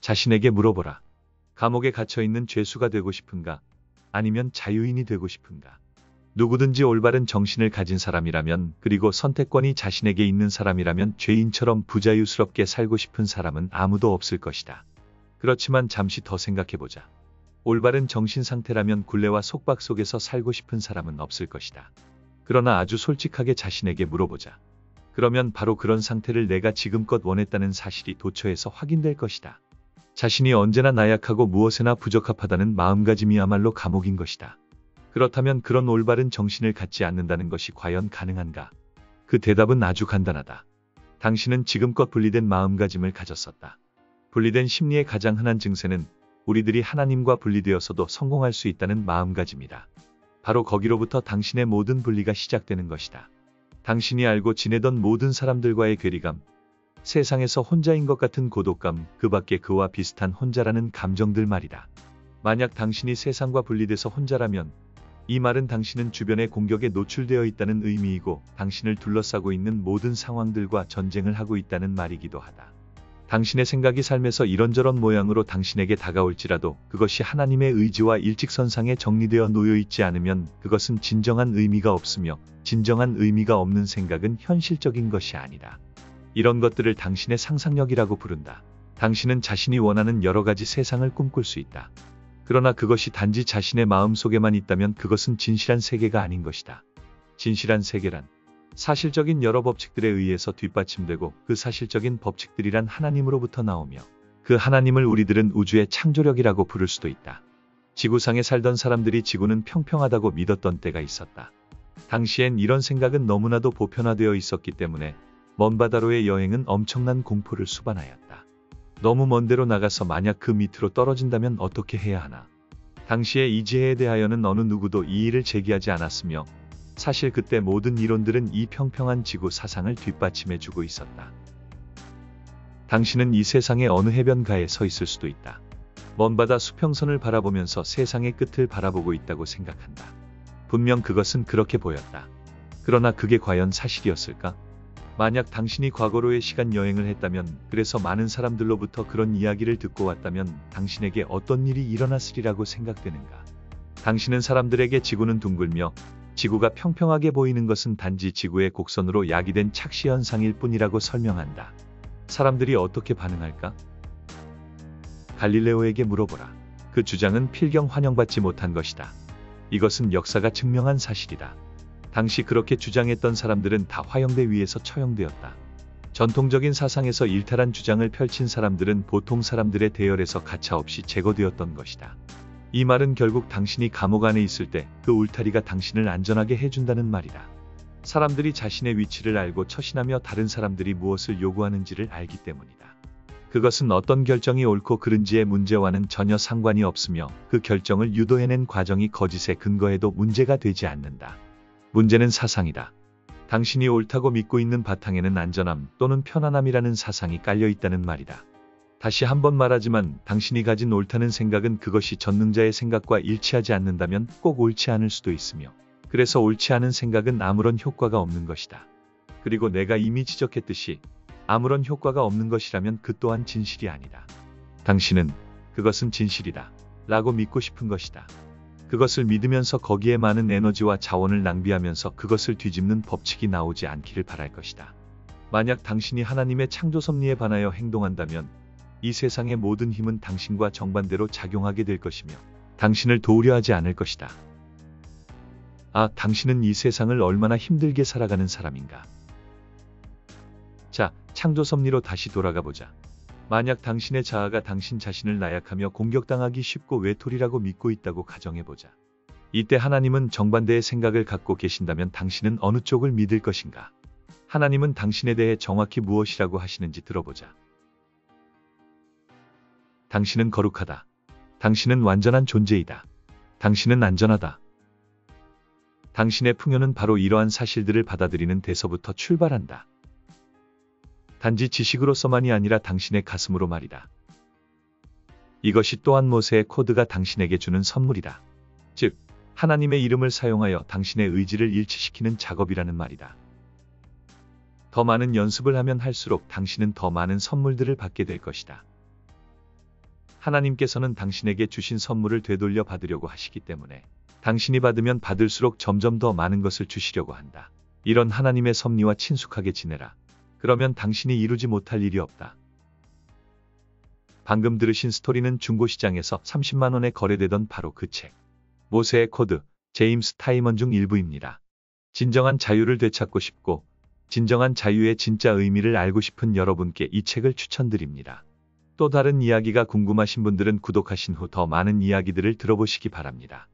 자신에게 물어보라. 감옥에 갇혀있는 죄수가 되고 싶은가? 아니면 자유인이 되고 싶은가? 누구든지 올바른 정신을 가진 사람이라면, 그리고 선택권이 자신에게 있는 사람이라면 죄인처럼 부자유스럽게 살고 싶은 사람은 아무도 없을 것이다. 그렇지만 잠시 더 생각해보자. 올바른 정신 상태라면 굴레와 속박 속에서 살고 싶은 사람은 없을 것이다. 그러나 아주 솔직하게 자신에게 물어보자. 그러면 바로 그런 상태를 내가 지금껏 원했다는 사실이 도처에서 확인될 것이다. 자신이 언제나 나약하고 무엇에나 부적합하다는 마음가짐이야말로 감옥인 것이다. 그렇다면 그런 올바른 정신을 갖지 않는다는 것이 과연 가능한가? 그 대답은 아주 간단하다. 당신은 지금껏 분리된 마음가짐을 가졌었다. 분리된 심리의 가장 흔한 증세는 우리들이 하나님과 분리되어서도 성공할 수 있다는 마음가짐이다. 바로 거기로부터 당신의 모든 분리가 시작되는 것이다. 당신이 알고 지내던 모든 사람들과의 괴리감, 세상에서 혼자인 것 같은 고독감, 그 밖에 그와 비슷한 혼자라는 감정들 말이다. 만약 당신이 세상과 분리돼서 혼자라면 이 말은 당신은 주변의 공격에 노출되어 있다는 의미이고 당신을 둘러싸고 있는 모든 상황들과 전쟁을 하고 있다는 말이기도 하다. 당신의 생각이 삶에서 이런저런 모양으로 당신에게 다가올지라도 그것이 하나님의 의지와 일직선상에 정리되어 놓여 있지 않으면 그것은 진정한 의미가 없으며 진정한 의미가 없는 생각은 현실적인 것이 아니다. 이런 것들을 당신의 상상력이라고 부른다. 당신은 자신이 원하는 여러 가지 세상을 꿈꿀 수 있다. 그러나 그것이 단지 자신의 마음 속에만 있다면 그것은 진실한 세계가 아닌 것이다. 진실한 세계란 사실적인 여러 법칙들에 의해서 뒷받침되고 그 사실적인 법칙들이란 하나님으로부터 나오며 그 하나님을 우리들은 우주의 창조력이라고 부를 수도 있다. 지구상에 살던 사람들이 지구는 평평하다고 믿었던 때가 있었다. 당시엔 이런 생각은 너무나도 보편화되어 있었기 때문에 먼 바다로의 여행은 엄청난 공포를 수반하였다. 너무 먼 데로 나가서 만약 그 밑으로 떨어진다면 어떻게 해야 하나. 당시에 이 지혜에 대하여는 어느 누구도 이의를 제기하지 않았으며 사실 그때 모든 이론들은 이 평평한 지구 사상을 뒷받침해주고 있었다. 당신은 이 세상의 어느 해변가에 서 있을 수도 있다. 먼 바다 수평선을 바라보면서 세상의 끝을 바라보고 있다고 생각한다. 분명 그것은 그렇게 보였다. 그러나 그게 과연 사실이었을까? 만약 당신이 과거로의 시간 여행을 했다면, 그래서 많은 사람들로부터 그런 이야기를 듣고 왔다면 당신에게 어떤 일이 일어났으리라고 생각되는가? 당신은 사람들에게 지구는 둥글며 지구가 평평하게 보이는 것은 단지 지구의 곡선으로 야기된 착시 현상일 뿐이라고 설명한다. 사람들이 어떻게 반응할까? 갈릴레오에게 물어보라. 그 주장은 필경 환영받지 못한 것이다. 이것은 역사가 증명한 사실이다. 당시 그렇게 주장했던 사람들은 다 화형대 위에서 처형되었다. 전통적인 사상에서 일탈한 주장을 펼친 사람들은 보통 사람들의 대열에서 가차없이 제거되었던 것이다. 이 말은 결국 당신이 감옥 안에 있을 때 그 울타리가 당신을 안전하게 해준다는 말이다. 사람들이 자신의 위치를 알고 처신하며 다른 사람들이 무엇을 요구하는지를 알기 때문이다. 그것은 어떤 결정이 옳고 그른지의 문제와는 전혀 상관이 없으며 그 결정을 유도해낸 과정이 거짓에 근거해도 문제가 되지 않는다. 문제는 사상이다. 당신이 옳다고 믿고 있는 바탕에는 안전함 또는 편안함이라는 사상이 깔려 있다는 말이다. 다시 한번 말하지만 당신이 가진 옳다는 생각은 그것이 전능자의 생각과 일치하지 않는다면 꼭 옳지 않을 수도 있으며, 그래서 옳지 않은 생각은 아무런 효과가 없는 것이다. 그리고 내가 이미 지적했듯이 아무런 효과가 없는 것이라면 그 또한 진실이 아니다. 당신은 그것은 진실이다 라고 믿고 싶은 것이다. 그것을 믿으면서 거기에 많은 에너지와 자원을 낭비하면서 그것을 뒤집는 법칙이 나오지 않기를 바랄 것이다. 만약 당신이 하나님의 창조 섭리에 반하여 행동한다면 이 세상의 모든 힘은 당신과 정반대로 작용하게 될 것이며 당신을 도우려 하지 않을 것이다. 아, 당신은 이 세상을 얼마나 힘들게 살아가는 사람인가? 자, 창조 섭리로 다시 돌아가 보자. 만약 당신의 자아가 당신 자신을 나약하며 공격당하기 쉽고 외톨이라고 믿고 있다고 가정해보자. 이때 하나님은 정반대의 생각을 갖고 계신다면 당신은 어느 쪽을 믿을 것인가? 하나님은 당신에 대해 정확히 무엇이라고 하시는지 들어보자. 당신은 거룩하다. 당신은 완전한 존재이다. 당신은 안전하다. 당신의 풍요는 바로 이러한 사실들을 받아들이는 데서부터 출발한다. 단지 지식으로서만이 아니라 당신의 가슴으로 말이다. 이것이 또한 모세의 코드가 당신에게 주는 선물이다. 즉, 하나님의 이름을 사용하여 당신의 의지를 일치시키는 작업이라는 말이다. 더 많은 연습을 하면 할수록 당신은 더 많은 선물들을 받게 될 것이다. 하나님께서는 당신에게 주신 선물을 되돌려 받으려고 하시기 때문에 당신이 받으면 받을수록 점점 더 많은 것을 주시려고 한다. 이런 하나님의 섭리와 친숙하게 지내라. 그러면 당신이 이루지 못할 일이 없다. 방금 들으신 스토리는 중고시장에서 30만 원에 거래되던 바로 그 책. 모세의 코드, 제임스 타이먼 중 일부입니다. 진정한 자유를 되찾고 싶고 진정한 자유의 진짜 의미를 알고 싶은 여러분께 이 책을 추천드립니다. 또 다른 이야기가 궁금하신 분들은 구독하신 후 더 많은 이야기들을 들어보시기 바랍니다.